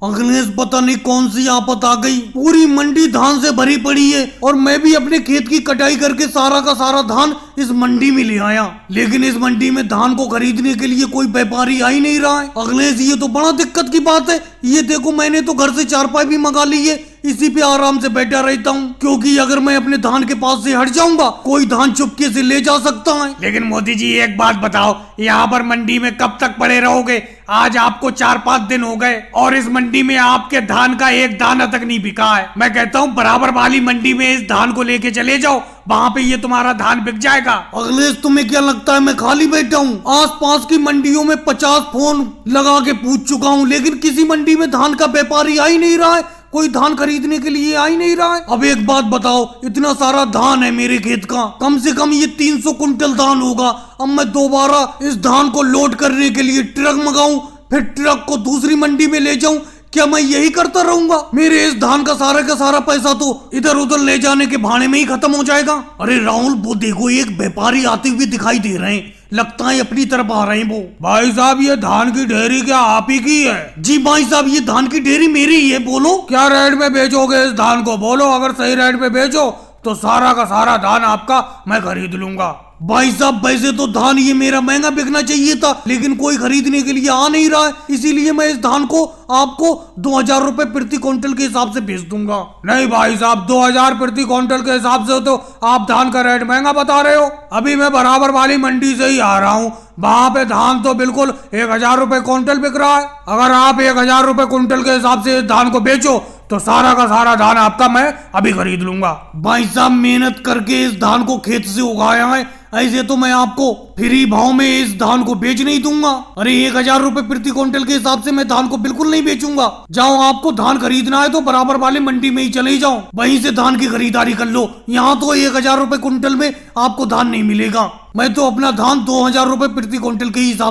अखिलेश पता नहीं कौन सी आफत आ गई, पूरी मंडी धान से भरी पड़ी है और मैं भी अपने खेत की कटाई करके सारा का सारा धान इस मंडी में ले आया, लेकिन इस मंडी में धान को खरीदने के लिए कोई व्यापारी आ ही नहीं रहा है। अखिलेश ये तो बड़ा दिक्कत की बात है। ये देखो मैंने तो घर से चारपाई भी मंगा ली है, इसी पे आराम से बैठा रहता हूँ, क्योंकि अगर मैं अपने धान के पास से हट जाऊंगा कोई धान चुपके से ले जा सकता है। लेकिन मोदी जी एक बात बताओ, यहाँ पर मंडी में कब तक पड़े रहोगे? आज आपको 4-5 दिन हो गए और इस मंडी में आपके धान का एक दाना तक नहीं बिका है। मैं कहता हूँ बराबर वाली मंडी में इस धान को लेके चले जाओ, वहाँ पे ये तुम्हारा धान बिक जाएगा। अखिलेश तुम्हें क्या लगता है मैं खाली बैठा हूँ? आसपास की मंडियों में 50 फोन लगा के पूछ चुका हूँ, लेकिन किसी मंडी में धान का व्यापारी आ ही नहीं रहा है, कोई धान खरीदने के लिए आ ही नहीं रहा है। अब एक बात बताओ, इतना सारा धान है मेरे खेत का, कम से कम ये 300 कुंटल धान होगा। अब मैं दोबारा इस धान को लोड करने के लिए ट्रक मंगाऊं, फिर ट्रक को दूसरी मंडी में ले जाऊं, क्या मैं यही करता रहूंगा? मेरे इस धान का सारा पैसा तो इधर उधर ले जाने के भाड़े में ही खत्म हो जाएगा। अरे राहुल, वो देखो एक व्यापारी आते हुए दिखाई दे रहे हैं, लगता है अपनी तरफ आ रहे हैं वो। भाई साहब, ये धान की ढेरी क्या आप ही की है? जी भाई साहब, ये धान की ढेरी मेरी ही है। बोलो क्या रेट में बेचोगे इस धान को? बोलो, अगर सही रेट में बेचो तो सारा का सारा धान आपका मैं खरीद लूंगा। भाई साहब, वैसे तो धान ये मेरा महंगा बिकना चाहिए था, लेकिन कोई खरीदने के लिए आ नहीं रहा है, इसीलिए मैं इस धान को आपको 2000 रुपए प्रति क्विंटल के हिसाब से बेच दूंगा। नहीं भाई साहब, 2000 प्रति क्विंटल के हिसाब से तो आप धान का रेट महंगा बता रहे हो। अभी मैं बराबर वाली मंडी से ही आ रहा हूँ, वहाँ पे धान तो बिल्कुल 1000 रुपए क्विंटल बिक रहा है। अगर आप 1000 रुपए क्विंटल के हिसाब से इस धान को बेचो तो सारा का सारा धान आपका मैं अभी खरीद लूंगा। भाई साहब, मेहनत करके इस धान को खेत से उगाया है, ऐसे तो मैं आपको फ्री भाव में इस धान को बेच नहीं दूंगा। अरे 1000 रुपए प्रति क्विंटल के हिसाब से मैं धान को बिल्कुल नहीं बेचूंगा। जाओ, आपको धान खरीदना है तो बराबर वाली मंडी में ही चले जाओ, वहीं से धान की खरीदारी कर लो। यहाँ तो 1000 रुपए क्विंटल में आपको धान नहीं मिलेगा। मैं तो अपना धान 2000 रुपए प्रति क्विंटल के हिसाब